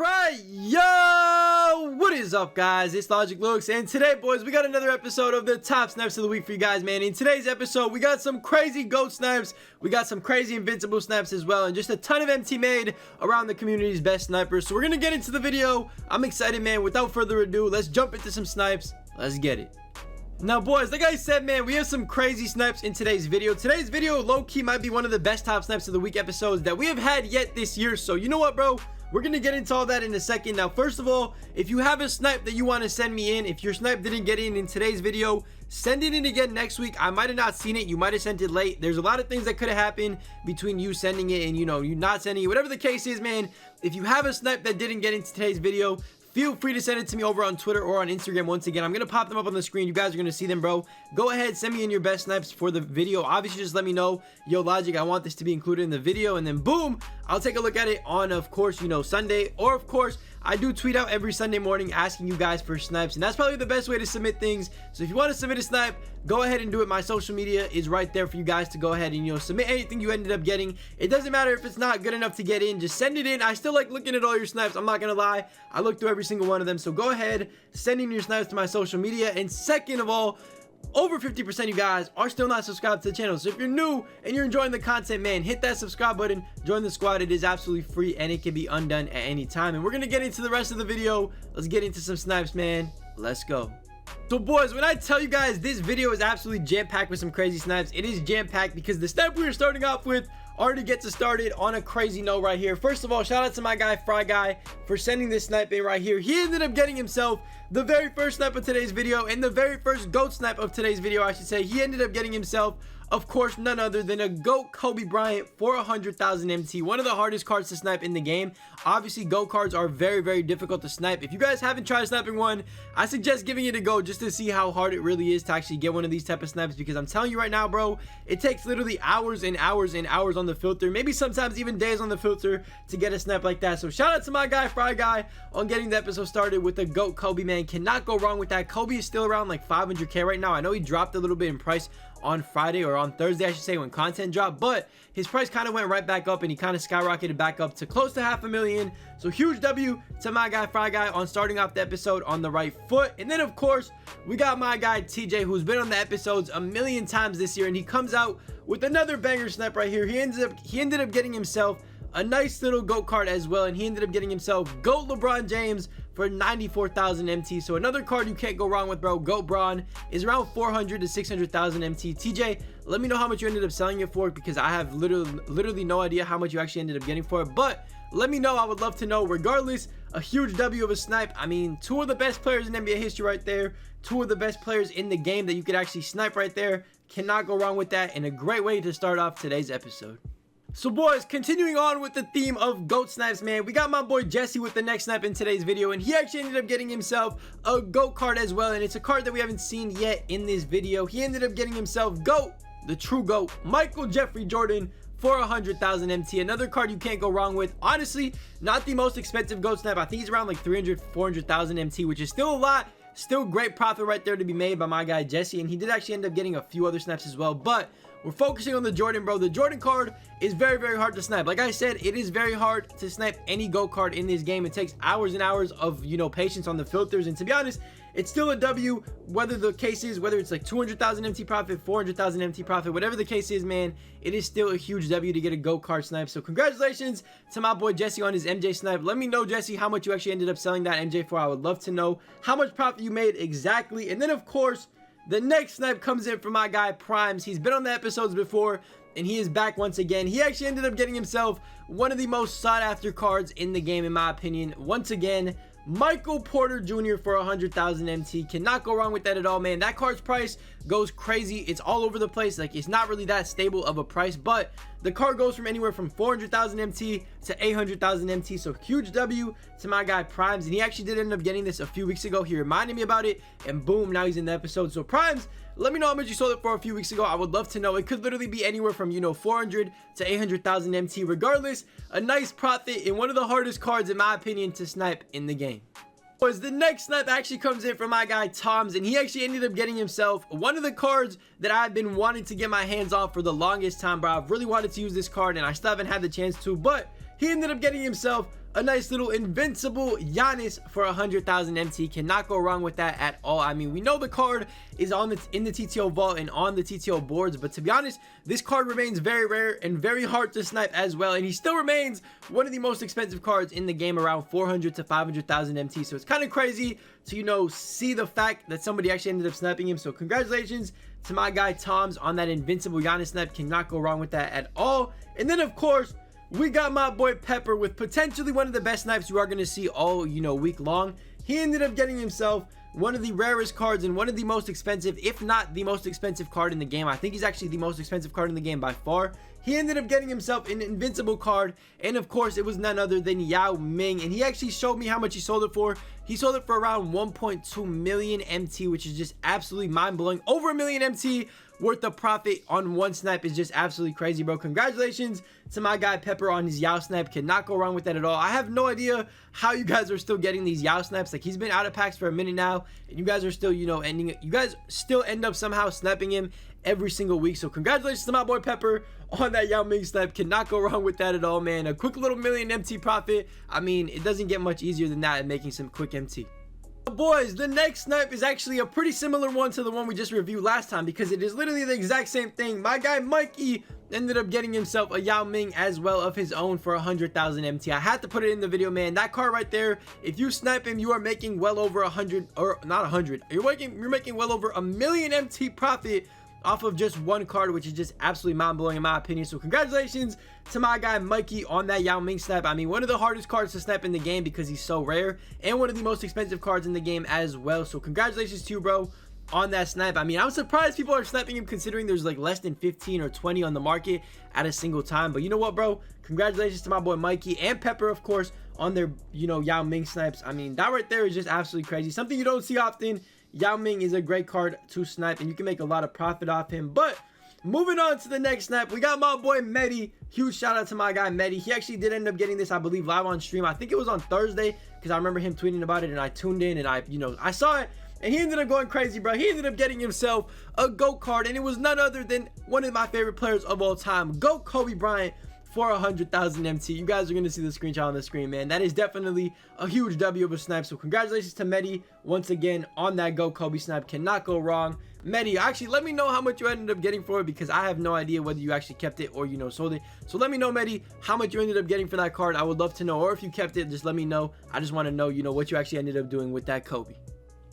right, yo, what is up, guys? It's LogicLookss, and today, boys, we got another episode of the top snipes of the week for you guys, man. In today's episode, we got some crazy goat snipes, we got some crazy invincible snipes as well, and just a ton of MT made around the community's best snipers. So we're gonna get into the video. I'm excited, man. Without further ado, let's jump into some snipes. Let's get it. Now, boys, like I said, man, we have some crazy snipes in today's video. Today's video, low-key, might be one of the best top snipes of the week episodes that we have had yet this year. So you know what, bro? We're gonna get into all that in a second. Now, first of all, if you have a snipe that you want to send me in, if your snipe didn't get in today's video, send it in again next week. I might have not seen it. You might have sent it late. There's a lot of things that could have happened between you sending it and, you know, you not sending it. Whatever the case is, man, if you have a snipe that didn't get into today's video, feel free to send it to me over on Twitter or on Instagram. Once again, I'm going to pop them up on the screen. You guys are going to see them, bro. Go ahead, send me in your best snipes for the video. Obviously, just let me know, yo, Logic, I want this to be included in the video. And then, boom, I'll take a look at it on, of course, you know, Sunday. Or, of course, I do tweet out every Sunday morning asking you guys for snipes. And that's probably the best way to submit things. So if you want to submit a snipe, go ahead and do it. My social media is right there for you guys to go ahead and, you know, submit anything you ended up getting. It doesn't matter if it's not good enough to get in. Just send it in. I still like looking at all your snipes. I'm not going to lie. I look through every single one of them. So go ahead, send in your snipes to my social media. And second of all, over 50% of you guys are still not subscribed to the channel. So if you're new and you're enjoying the content, man, hit that subscribe button, join the squad. It is absolutely free and it can be undone at any time. And we're going to get into the rest of the video. Let's get into some snipes, man. Let's go. So, boys, when I tell you guys this video is absolutely jam-packed with some crazy snipes, it is jam-packed because the snipe we are starting off with already gets us started on a crazy note right here. First of all, shout out to my guy Fry Guy for sending this snipe in right here. He ended up getting himself the very first snipe of today's video, and the very first goat snipe of today's video, I should say. He ended up getting himself, of course, none other than a GOAT Kobe Bryant for 100,000 MT. One of the hardest cards to snipe in the game. Obviously, GOAT cards are very, very difficult to snipe. If you guys haven't tried sniping one, I suggest giving it a go just to see how hard it really is to actually get one of these type of snipes, because I'm telling you right now, bro, it takes literally hours and hours and hours on the filter, maybe sometimes even days on the filter to get a snipe like that. So shout out to my guy Fry Guy on getting the episode started with the GOAT Kobe, man. Cannot go wrong with that. Kobe is still around like 500k right now. I know he dropped a little bit in price on Friday, or on Thursday I should say, when content dropped, but his price kind of went right back up and he kind of skyrocketed back up to close to $500,000. So huge W to my guy Fry Guy on starting off the episode on the right foot. And then of course we got my guy TJ, who's been on the episodes a million times this year, and he comes out with another banger snipe right here. He ended up getting himself a nice little GOAT card as well, and he ended up getting himself GOAT LeBron James for 94,000 MT. So another card you can't go wrong with, bro. GOAT Bron is around 400 to 600,000 MT. TJ, let me know how much you ended up selling it for, because I have literally no idea how much you actually ended up getting for it, but let me know. I would love to know. Regardless, a huge W of a snipe. I mean, two of the best players in NBA history right there, two of the best players in the game that you could actually snipe right there. Cannot go wrong with that, and a great way to start off today's episode. So, boys, continuing on with the theme of GOAT snipes, man, we got my boy Jesse with the next snipe in today's video, and he actually ended up getting himself a GOAT card as well, and it's a card that we haven't seen yet in this video. He ended up getting himself GOAT, the true GOAT, Michael Jeffrey Jordan for 100,000 MT. Another card you can't go wrong with. Honestly, not the most expensive GOAT snipe. I think he's around like 300, 400,000 MT, which is still a lot. Still great profit right there to be made by my guy Jesse, and he did actually end up getting a few other snipes as well, but we're focusing on the Jordan, bro. The Jordan card is very, very hard to snipe. Like I said, it is very hard to snipe any GOAT card in this game. It takes hours and hours of, you know, patience on the filters, and to be honest, it's still a W, whether the case is, whether it's like 200,000 MT profit, 400,000 MT profit, whatever the case is, man, it is still a huge W to get a GOAT card snipe. So congratulations to my boy Jesse on his MJ snipe. Let me know, Jesse, how much you actually ended up selling that MJ for. I would love to know how much profit you made exactly. And then, of course, the next snipe comes in from my guy Primes. He's been on the episodes before, and he is back once again. He actually ended up getting himself one of the most sought after cards in the game, in my opinion. Once again, Michael Porter Jr. for 100,000 MT. Cannot go wrong with that at all, man. That card's price goes crazy. It's all over the place. Like, it's not really that stable of a price, but the card goes from anywhere from 400,000 MT to 800,000 MT. So huge W to my guy Primes, and he actually did end up getting this a few weeks ago. He reminded me about it, and boom, now he's in the episode. So Primes, let me know how much you sold it for a few weeks ago. I would love to know. It could literally be anywhere from, you know, 400 to 800,000 MT. Regardless, a nice profit in one of the hardest cards, in my opinion, to snipe in the game. Boys, the next snipe actually comes in from my guy Toms, and he actually ended up getting himself one of the cards that I've been wanting to get my hands on for the longest time, bro. I've really wanted to use this card, and I still haven't had the chance to, but he ended up getting himself a nice little Invincible Giannis for 100,000 MT. Cannot go wrong with that at all. I mean, we know the card is in the TTO vault and on the TTO boards, but to be honest, this card remains very rare and very hard to snipe as well, and he still remains one of the most expensive cards in the game, around 400 to 500,000 MT. So it's kind of crazy to, you know, see the fact that somebody actually ended up sniping him. So congratulations to my guy Tom's on that Invincible Giannis snipe. Cannot go wrong with that at all. And then of course, we got my boy Pepper with potentially one of the best snipes you are going to see all, you know, week long. He ended up getting himself one of the rarest cards and one of the most expensive, if not the most expensive card in the game. I think he's actually the most expensive card in the game by far. He ended up getting himself an Invincible card, and of course it was none other than Yao Ming, and he actually showed me how much he sold it for. He sold it for around 1.2 million MT, which is just absolutely mind-blowing. Over a million MT worth of profit on one snipe is just absolutely crazy, bro. Congratulations to my guy Pepper on his Yao snipe. Cannot go wrong with that at all. I have no idea how you guys are still getting these Yao snipes. Like, he's been out of packs for a minute now, and you guys are still, you know, you guys still end up somehow sniping him every single week. So congratulations to my boy Pepper on that Yao Ming snipe. Cannot go wrong with that at all, man. A quick little million MT profit. I mean, it doesn't get much easier than that, and making some quick MT. Boys, the next snipe is actually a pretty similar one to the one we just reviewed last time, because it is literally the exact same thing. My guy Mikey ended up getting himself a Yao Ming as well of his own for 100,000 MT. I had to put it in the video, man. That card right there, if you snipe him, you are making well over 100, or not 100, you're making well over a million MT profit off of just one card, which is just absolutely mind-blowing in my opinion. So congratulations to my guy Mikey on that Yao Ming snipe. I mean, one of the hardest cards to snipe in the game because he's so rare, and one of the most expensive cards in the game as well. So congratulations to you, bro, on that snipe. I mean, I'm surprised people are sniping him, considering there's like less than 15 or 20 on the market at a single time. But you know what, bro, congratulations to my boy Mikey and Pepper, of course, on their, you know, Yao Ming snipes. I mean, that right there is just absolutely crazy, something you don't see often. Yao Ming is a great card to snipe, and you can make a lot of profit off him. But moving on to the next snipe, we got my boy MADE+RARE. Huge shout out to my guy MADE+RARE. He actually did end up getting this, I believe, live on stream. I think it was on Thursday, because I remember him tweeting about it, and I tuned in, and I saw it, and he ended up going crazy, bro. He ended up getting himself a GOAT card, and it was none other than one of my favorite players of all time, GOAT Kobe Bryant, for 100,000 MT. You guys are going to see the screenshot on the screen, man. That is definitely a huge W of a snipe. So congratulations to MADE+RARE once again on that GOAT Kobe snipe. Cannot go wrong. MADE+RARE, actually, let me know how much you ended up getting for it, because I have no idea whether you actually kept it or, you know, sold it. So let me know, MADE+RARE, how much you ended up getting for that card. I would love to know. Or if you kept it, just let me know. I just want to know, you know, what you actually ended up doing with that Kobe.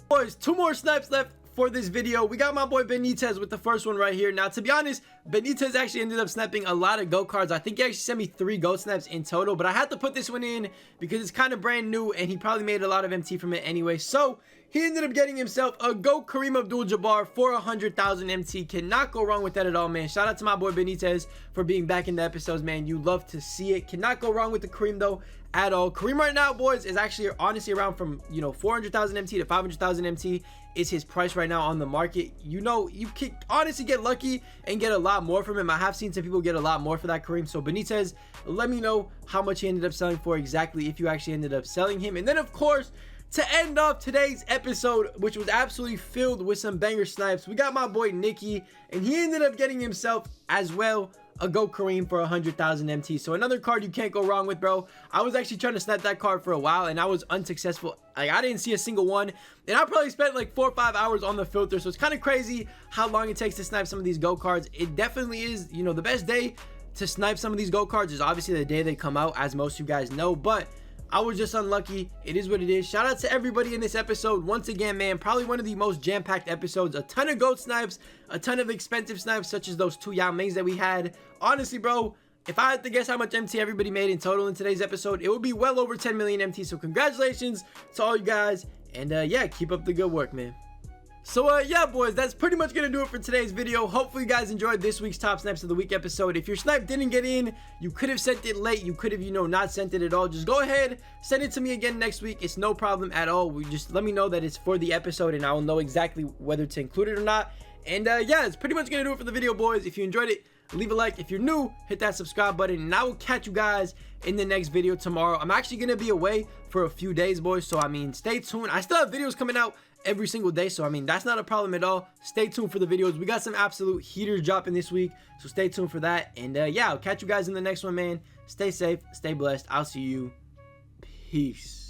Boys, 2 more snipes left for this video. We got my boy Benitez with the first one right here. Now, to be honest, Benitez actually ended up snapping a lot of GOAT cards. I think he actually sent me 3 GOAT snaps in total, but I had to put this one in because it's kind of brand new, and he probably made a lot of MT from it anyway. So he ended up getting himself a GOAT Kareem Abdul-Jabbar for 100,000 MT. Cannot go wrong with that at all, man. Shout out to my boy Benitez for being back in the episodes, man. You love to see it. Cannot go wrong with the Kareem, though, at all. Kareem right now, boys, is actually honestly around from, you know, 400,000 MT to 500,000 MT is his price right now on the market. You know, you can honestly get lucky and get a lot more from him. I have seen some people get a lot more for that Kareem. So Benitez, let me know how much he ended up selling for exactly, if you actually ended up selling him. And then, of course, to end off today's episode, which was absolutely filled with some banger snipes, we got my boy Nicky, and he ended up getting himself as well a GOAT Kareem for 100,000 MT. So another card you can't go wrong with, bro. I was actually trying to snap that card for a while, and I was unsuccessful. Like, I didn't see a single one, and I probably spent like 4 or 5 hours on the filter. So it's kind of crazy how long it takes to snipe some of these GOAT cards. It definitely is, you know, the best day to snipe some of these GOAT cards is obviously the day they come out, as most of you guys know, but I was just unlucky. It is what it is. Shout out to everybody in this episode. Once again, man, probably one of the most jam-packed episodes. A ton of GOAT snipes, a ton of expensive snipes, such as those 2 Yao Mings that we had. Honestly, bro, if I had to guess how much MT everybody made in total in today's episode, it would be well over 10 million MT. So congratulations to all you guys. And yeah, keep up the good work, man. So yeah, boys, that's pretty much gonna do it for today's video. Hopefully you guys enjoyed this week's Top Snipes of the Week episode. If your snipe didn't get in, you could have sent it late, you could have, you know, not sent it at all, just go ahead, send it to me again next week. It's no problem at all. We just let me know that it's for the episode, and I will know exactly whether to include it or not. And yeah, it's pretty much gonna do it for the video, boys. If you enjoyed it, leave a like. If you're new, hit that subscribe button, and I will catch you guys in the next video tomorrow. I'm actually gonna be away for a few days, boys, so I mean, stay tuned. I still have videos coming out every single day, so I mean, that's not a problem at all. Stay tuned for the videos. We got some absolute heaters dropping this week, so stay tuned for that. And yeah, I'll catch you guys in the next one, man. Stay safe, stay blessed. I'll see you. Peace.